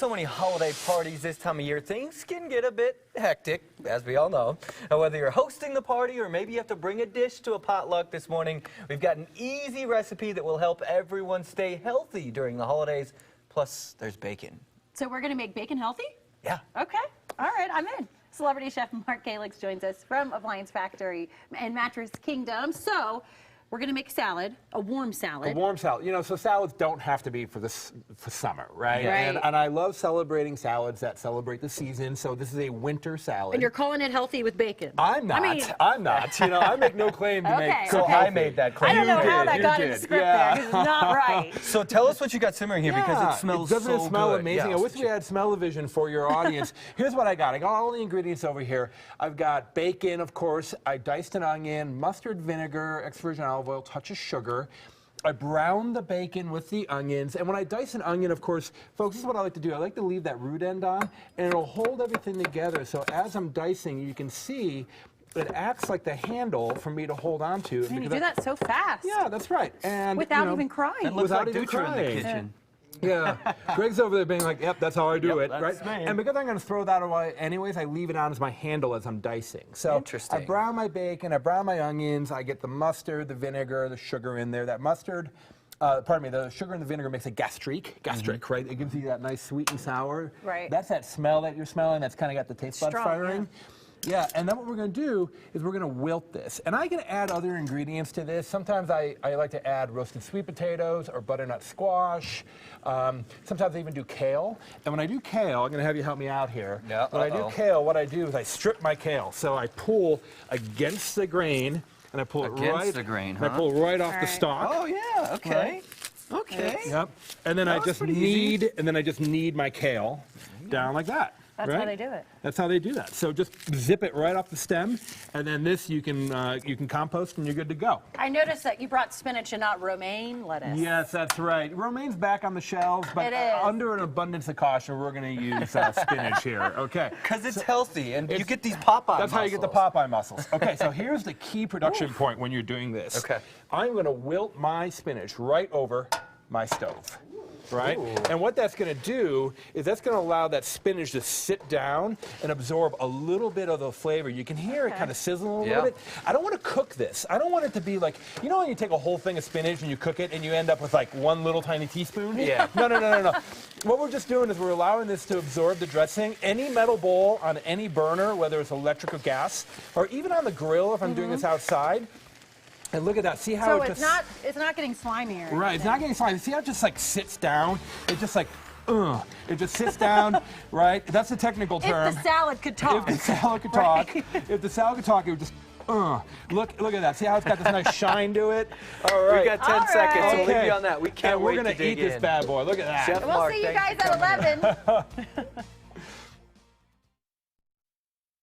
So many holiday parties this time of year, things can get a bit hectic, as we all know. Whether you're hosting the party or maybe you have to bring a dish to a potluck this morning, we've got an easy recipe that will help everyone stay healthy during the holidays. Plus, there's bacon. So we're going to make bacon healthy? Yeah. Okay. All right, I'm in. Celebrity chef Mark Kalix joins us from Appliance Factory and Mattress Kingdom. So we're going to make salad, a warm salad. A warm salad. You know, so salads don't have to be for summer, right? Right. And I love celebrating salads that celebrate the season. So this is a winter salad. And you're calling it healthy with bacon. I'm not. I'm not. You know, I make no claim to make Okay, so okay. I made that claim. I don't know You how did, that you got in did. the script Yeah. there, 'cause it's not right. So tell us what you got simmering here because it smells Doesn't so it smell good. amazing? Yeah. I wish we had smell-o-vision for your audience. Here's what I got. I got all the ingredients over here. I've got bacon, of course. I diced an onion, mustard, vinegar, extra virgin olive oil, touch of sugar. I brown the bacon with the onions, and when I dice an onion, of course, folks, this is what I like to do. I like to leave that root end on, and it'll hold everything together. So as I'm dicing, you can see it acts like the handle for me to hold on to. Man, you do that so fast. Yeah, that's right. And Without even crying. It looks Without like even Dutra in the crying. kitchen. Yeah, Greg's over there being like, yep, that's how I do it, right? that's me. And because I'm going to throw that away anyways, I leave it on as my handle as I'm dicing. So Interesting. I brown my bacon, I brown my onions, I get the mustard, the vinegar, the sugar in there. That mustard, pardon me, the sugar and the vinegar makes a gastrique, right? It gives you that nice sweet and sour. Right. That's that smell that you're smelling that's kind of got the taste buds Strong, firing. Yeah, and then what we're going to do is we're going to wilt this. And I can add other ingredients to this. Sometimes I like to add roasted sweet potatoes or butternut squash. Sometimes I even do kale. And when I do kale, I'm going to have you help me out here. Yeah, when I do kale, what I do is I strip my kale. So I pull against the grain, and I pull it Against right. the grain, and I pull right off the stalk. Oh, yeah, okay. Okay. Yep. And then I was just pretty easy. knead my kale down like that. That's right? how they do it. That's how they do that. So just zip it right off the stem, and then this you can compost, and you're good to go. I noticed that you brought spinach and not romaine lettuce. Yes, that's right. Romaine's back on the shelves, but It is. under an abundance of caution, we're going to use spinach here. Okay. Because it's healthy, and you get these Popeye That's how you get the muscles. Popeye muscles. Okay, so here's the key production point when you're doing this. Okay. I'm going to wilt my spinach right over my stove. Right? Ooh. And what that's going to do is that's going to allow that spinach to sit down and absorb a little bit of the flavor. You can hear it kind of sizzling a little bit. I don't want to cook this. I don't want it to be like, you know when you take a whole thing of spinach and you cook it and you end up with like one little tiny teaspoon? Yeah. No. What we're just doing is we're allowing this to absorb the dressing. Any metal bowl on any burner, whether it's electric or gas, or even on the grill if I'm doing this outside. And look at that. See how So it it's just... not getting slimy or Right, it's anything. not getting slimy. See how it just like sits down? It just like, it just sits down, right? That's the technical term. If the salad could talk. If the salad could talk. If the salad could talk, it would just, Look at that. See how it's got this nice shine to it? All right. We got 10 seconds, so we'll leave you on that. We can't and we're wait gonna to dig eat this in. bad boy. Look at that. Chef We'll Mark, see you thanks guys for at coming in. 11.